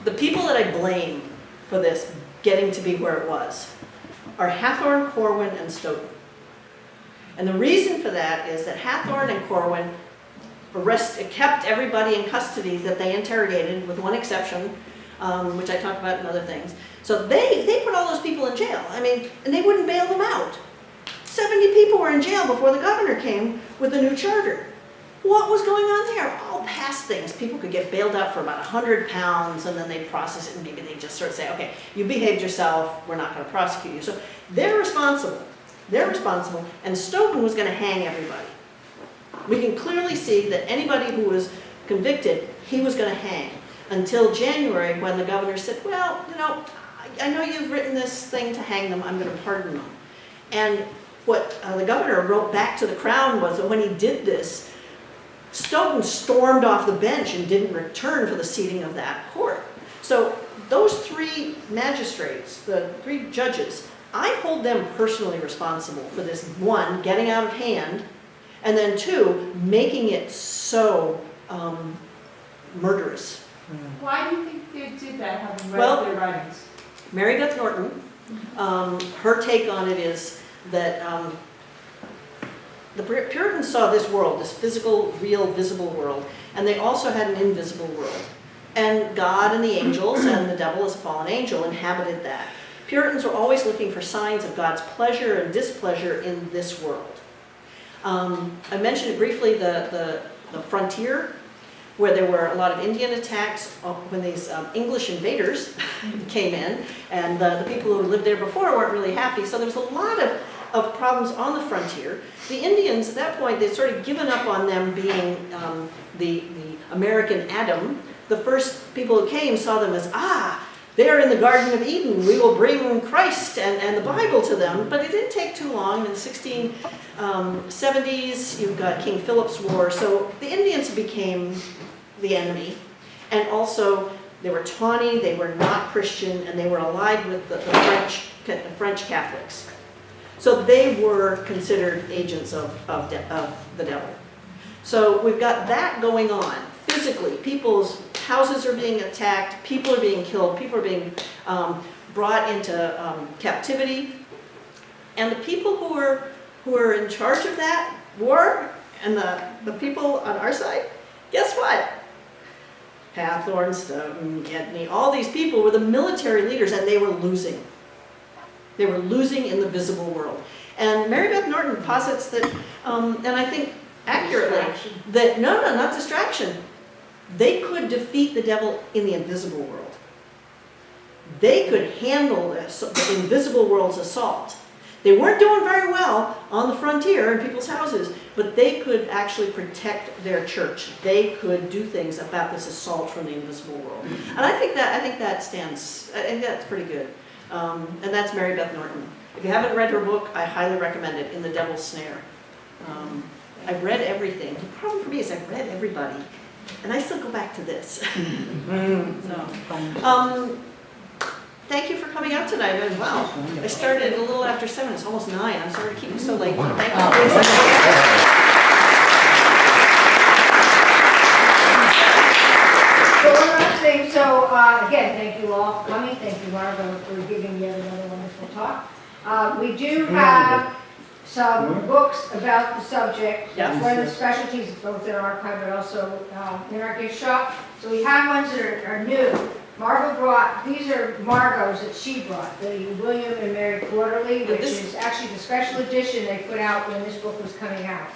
The people that I blame for this getting to be where it was are Hathorne, Corwin, and Stoughton. And the reason for that is that Hathorne and Corwin kept everybody in custody that they interrogated, with one exception, which I talked about in other things. So they put all those people in jail. I mean, and they wouldn't bail them out. 70 people were in jail before the governor came with the new charter. What was going on there? All past things. People could get bailed out for about 100 pounds, and then they'd process it, and maybe they'd just sort of say, okay, you behaved yourself, we're not going to prosecute you. So they're responsible. They're responsible, and Stoughton was going to hang everybody. We can clearly see that anybody who was convicted, he was going to hang, until January, when the governor said, well, you know, I know you've written this thing to hang them, I'm going to pardon them. And what the governor wrote back to the Crown was that when he did this, Stoughton stormed off the bench and didn't return for the seating of that court. So those three magistrates, the three judges, I hold them personally responsible for this, one, getting out of hand, and then two, making it so murderous. Why do you think they did that, having read Well, their writings? Mary Beth Norton, her take on it is that the Puritans saw this world, this physical, real, visible world, and they also had an invisible world. And God and the angels, and the devil as a fallen angel, inhabited that. Puritans were always looking for signs of God's pleasure and displeasure in this world. I mentioned it briefly, the frontier, where there were a lot of Indian attacks when these English invaders came in, and the people who lived there before weren't really happy, so there was a lot of problems on the frontier. The Indians, at that point, they'd sort of given up on them being the American Adam. The first people who came saw them as, they're in the Garden of Eden, we will bring Christ and the Bible to them. But it didn't take too long. In the 1670s, you've got King Philip's War, so the Indians became the enemy. And also, they were tawny, they were not Christian, and they were allied with the French Catholics. So they were considered agents of the devil. So we've got that going on. Physically, people's houses are being attacked, people are being killed, people are being brought into captivity. And the people who are in charge of that war, and the people on our side, guess what? Hathorne, Stoughton, Gedney, all these people were the military leaders, and they were losing. They were losing in the visible world. And Mary Beth Norton posits that, and I think accurately, that no, not distraction. They could defeat the devil in the invisible world. They could handle this, the invisible world's assault. They weren't doing very well on the frontier in people's houses, but they could actually protect their church. They could do things about this assault from the invisible world. And I think that stands, I think that's pretty good. And that's Mary Beth Norton. If you haven't read her book, I highly recommend it, In the Devil's Snare. I've read everything. The problem for me is I've read everybody, and I still go back to this. Thank you for coming out tonight as well. I started a little after 7, it's almost 9. I'm sorry to keep you so late. Thank you. So one last thing, so again, thank you all for coming, thank you Margo for giving yet another wonderful talk. We do have some books about the subject. Yes. One of the specialties is both in our archive but also in our gift shop. So we have ones that are new. Margo brought, these are Margo's that she brought, the William and Mary Quarterly, which is actually the special edition they put out when this book was coming out.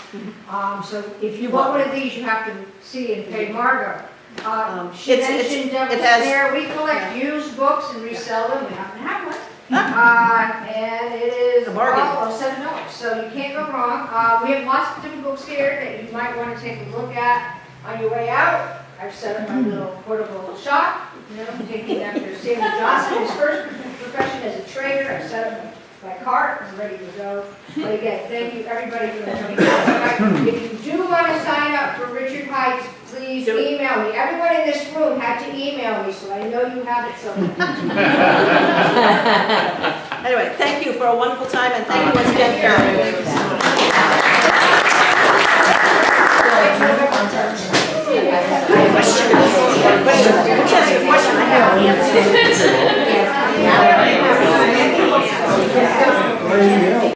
So if you want one of these, you have to see and pay Margo. She mentioned Devil's Snare. We collect used books and resell them. We happen to have one. And it is A bargain. all $7. So you can't go wrong. We have lots of different books here that you might want to take a look at on your way out. I've set up my little portable shop. Taking after Sammy Johnson, his first profession as a trader. I set up my cart. I'm ready to go. But again, thank you everybody for coming out. If you do want to sign up for Richard Heights, please email me. Everyone in this room had to email me, so I know you have it somewhere. Anyway, thank you for a wonderful time, and thank you once again, Karen. Question. I have a question. Nancy.